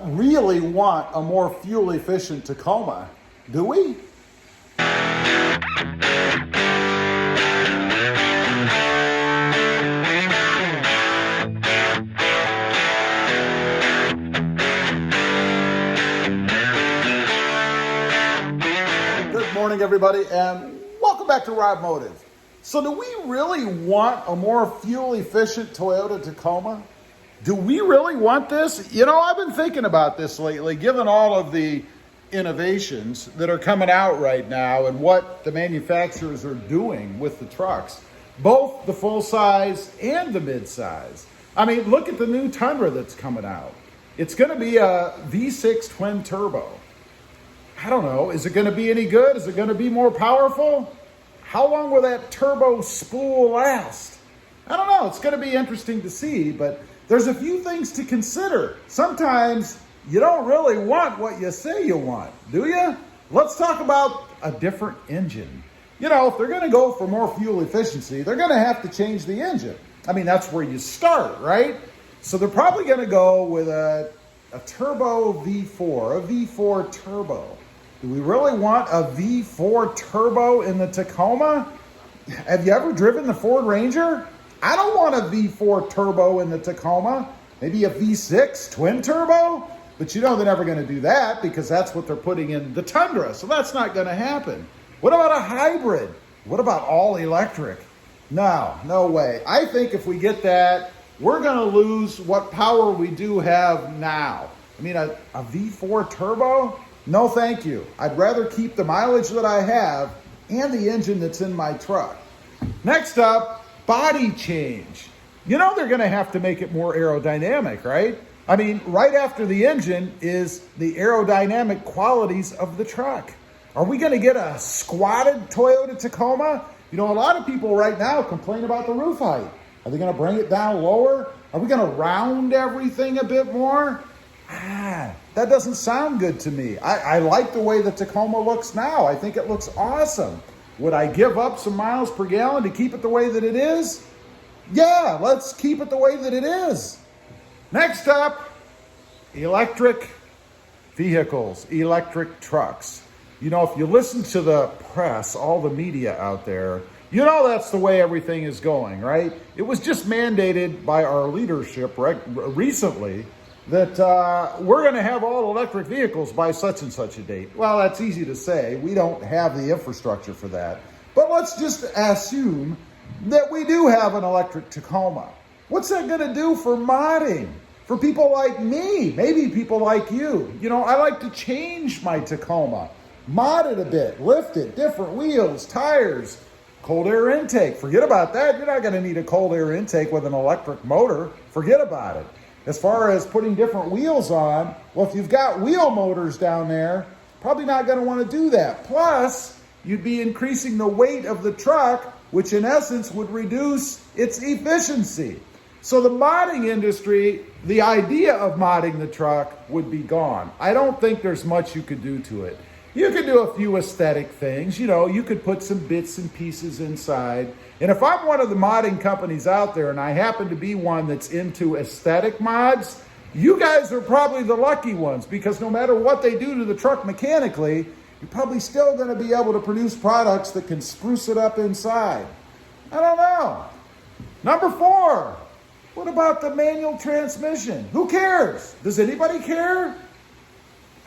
really want a more fuel efficient Tacoma, do we? Good morning, everybody, and welcome back to Rob Motive. So do we really want a more fuel efficient Toyota Tacoma? Do we really want this? You know, I've been thinking about this lately, given all of the innovations that are coming out right now and what the manufacturers are doing with the trucks, both the full size and the mid size. I mean, look at the new Tundra that's coming out. It's going to be a V6 twin turbo. I don't know, is it going to be any good? Is it going to be more powerful? How long will that turbo spool last? I don't know, it's going to be interesting to see, but there's a few things to consider. Sometimes you don't really want what you say you want, do you? Let's talk about a different engine. You know, if they're going to go for more fuel efficiency, they're going to have to change the engine. I mean, that's where you start, right? So they're probably going to go with a turbo V4, a V4 turbo. Do we really want a V4 turbo in the Tacoma? Have you ever driven the Ford Ranger? I don't want a V4 turbo in the Tacoma. Maybe a V6 twin turbo? But you know they're never going to do that because that's what they're putting in the Tundra. So that's not going to happen. What about a hybrid? What about all electric? No way. I think if we get that, we're going to lose what power we do have now. I mean, a V4 turbo? No, thank you. I'd rather keep the mileage that I have and the engine that's in my truck. Next up, body change. You know they're going to have to make it more aerodynamic, right? I mean, right after the engine is the aerodynamic qualities of the truck. Are we going to get a squatted Toyota Tacoma? You know, a lot of people right now complain about the roof height. Are they going to bring it down lower? Are we going to round everything a bit more? That doesn't sound good to me. I like the way the Tacoma looks now. I think it looks awesome. Would I give up some miles per gallon to keep it the way that it is? Yeah, let's keep it the way that it is. Next up, electric vehicles, electric trucks. You know, if you listen to the press, all the media out there, you know that's the way everything is going, right? It was just mandated by our leadership recently that we're going to have all electric vehicles by such and such a date. Well, that's easy to say. We don't have the infrastructure for that. But let's just assume that we do have an electric Tacoma. What's that going to do for modding? For people like me, maybe people like you. You know, I like to change my Tacoma, mod it a bit, lift it, different wheels, tires, cold air intake. Forget about that. You're not going to need a cold air intake with an electric motor. Forget about it. As far as putting different wheels on, well, if you've got wheel motors down there, probably not going to want to do that. Plus, you'd be increasing the weight of the truck, which in essence would reduce its efficiency. So the modding industry, the idea of modding the truck would be gone. I don't think there's much you could do to it. You could do a few aesthetic things. You know, you could put some bits and pieces inside. And if I'm one of the modding companies out there and I happen to be one that's into aesthetic mods, you guys are probably the lucky ones because no matter what they do to the truck mechanically, you're probably still going to be able to produce products that can spruce it up inside. I don't know. Number 4, what about the manual transmission? Who cares? Does anybody care?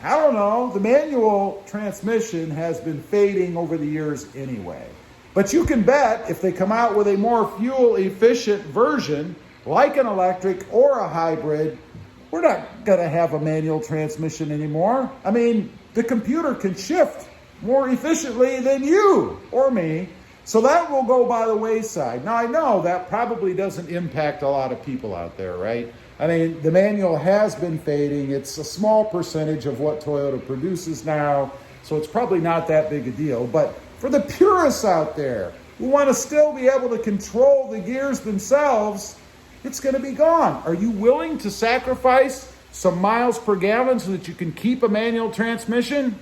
I don't know. The manual transmission has been fading over the years anyway. But you can bet if they come out with a more fuel efficient version, like an electric or a hybrid, we're not going to have a manual transmission anymore. I mean, the computer can shift more efficiently than you or me. So that will go by the wayside. Now, I know that probably doesn't impact a lot of people out there, right? I mean, the manual has been fading. It's a small percentage of what Toyota produces now, so it's probably not that big a deal. But for the purists out there who want to still be able to control the gears themselves, it's going to be gone. Are you willing to sacrifice some miles per gallon so that you can keep a manual transmission?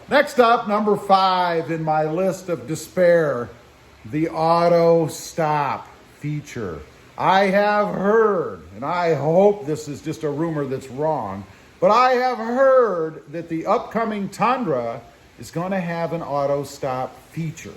Next up, number 5 in my list of despair, the auto stop feature. I have heard, and I hope this is just a rumor that's wrong, but I have heard that the upcoming Tundra is going to have an auto stop feature.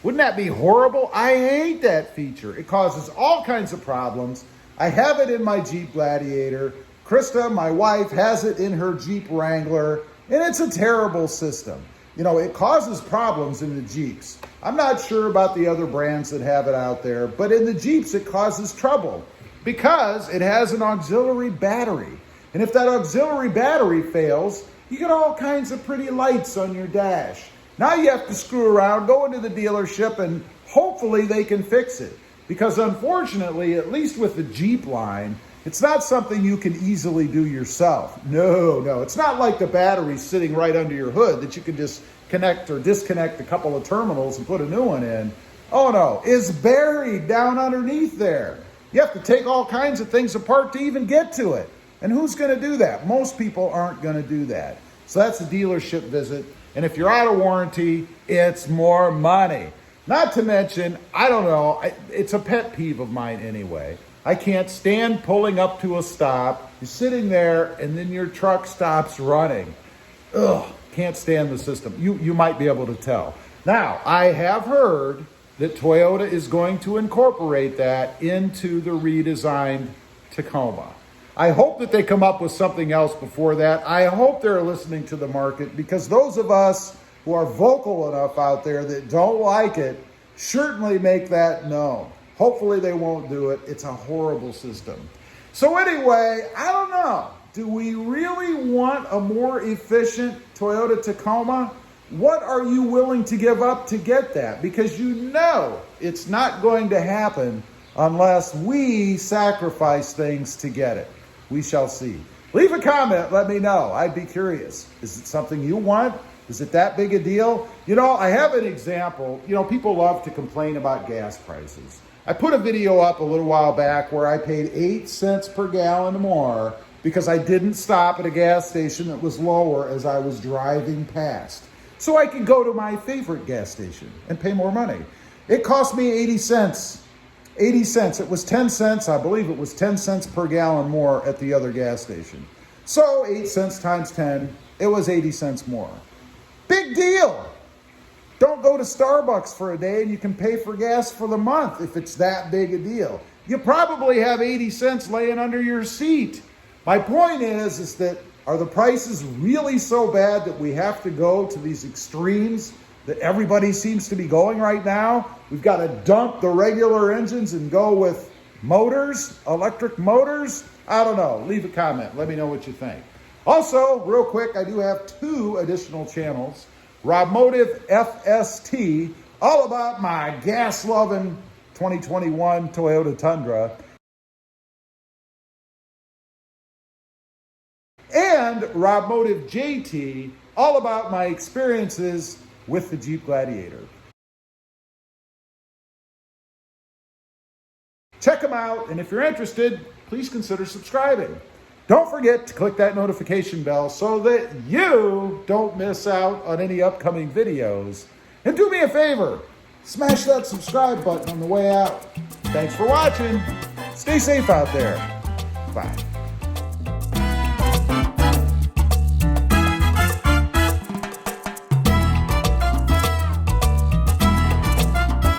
Wouldn't that be horrible? I hate that feature. It causes all kinds of problems. I have it in my Jeep Gladiator. Krista, my wife, has it in her Jeep Wrangler, and it's a terrible system. You know, it causes problems in the Jeeps. I'm not sure about the other brands that have it out there, but in the Jeeps, it causes trouble because it has an auxiliary battery. And if that auxiliary battery fails, you get all kinds of pretty lights on your dash. Now you have to screw around, go into the dealership, and hopefully they can fix it. Because unfortunately, at least with the Jeep line, it's not something you can easily do yourself. No, it's not like the battery sitting right under your hood that you can just connect or disconnect a couple of terminals and put a new one in. Oh no, it's buried down underneath there. You have to take all kinds of things apart to even get to it. And who's going to do that? Most people aren't going to do that. So that's a dealership visit. And if you're out of warranty, it's more money. Not to mention, I don't know, it's a pet peeve of mine anyway. I can't stand pulling up to a stop. You're sitting there and then your truck stops running. Ugh, can't stand the system. You might be able to tell. Now, I have heard that Toyota is going to incorporate that into the redesigned Tacoma. I hope that they come up with something else before that. I hope they're listening to the market, because those of us who are vocal enough out there that don't like it certainly make that known. Hopefully they won't do it. It's a horrible system. So anyway, I don't know. Do we really want a more efficient Toyota Tacoma? What are you willing to give up to get that? Because you know it's not going to happen unless we sacrifice things to get it. We shall see. Leave a comment. Let me know. I'd be curious. Is it something you want? Is it that big a deal? You know, I have an example. You know, people love to complain about gas prices. I put a video up a little while back where I paid 8 cents per gallon more because I didn't stop at a gas station that was lower as I was driving past. So I could go to my favorite gas station and pay more money. It cost me 80 cents. 80 cents. It was 10 cents. I believe it was 10 cents per gallon more at the other gas station. So 8 cents times 10, it was 80 cents more. Big deal. Don't go to Starbucks for a day and you can pay for gas for the month if it's that big a deal. You probably have 80 cents laying under your seat. My point is that are the prices really so bad that we have to go to these extremes that everybody seems to be going right now? We've got to dump the regular engines and go with motors, electric motors? I don't know. Leave a comment. Let me know what you think. Also, real quick, I do have 2 additional channels. Robmotive FST, all about my gas-loving 2021 Toyota Tundra. And Robmotive JT, all about my experiences with the Jeep Gladiator. Check them out, and if you're interested, please consider subscribing. Don't forget to click that notification bell so that you don't miss out on any upcoming videos. And do me a favor, smash that subscribe button on the way out. Thanks for watching. Stay safe out there. Bye.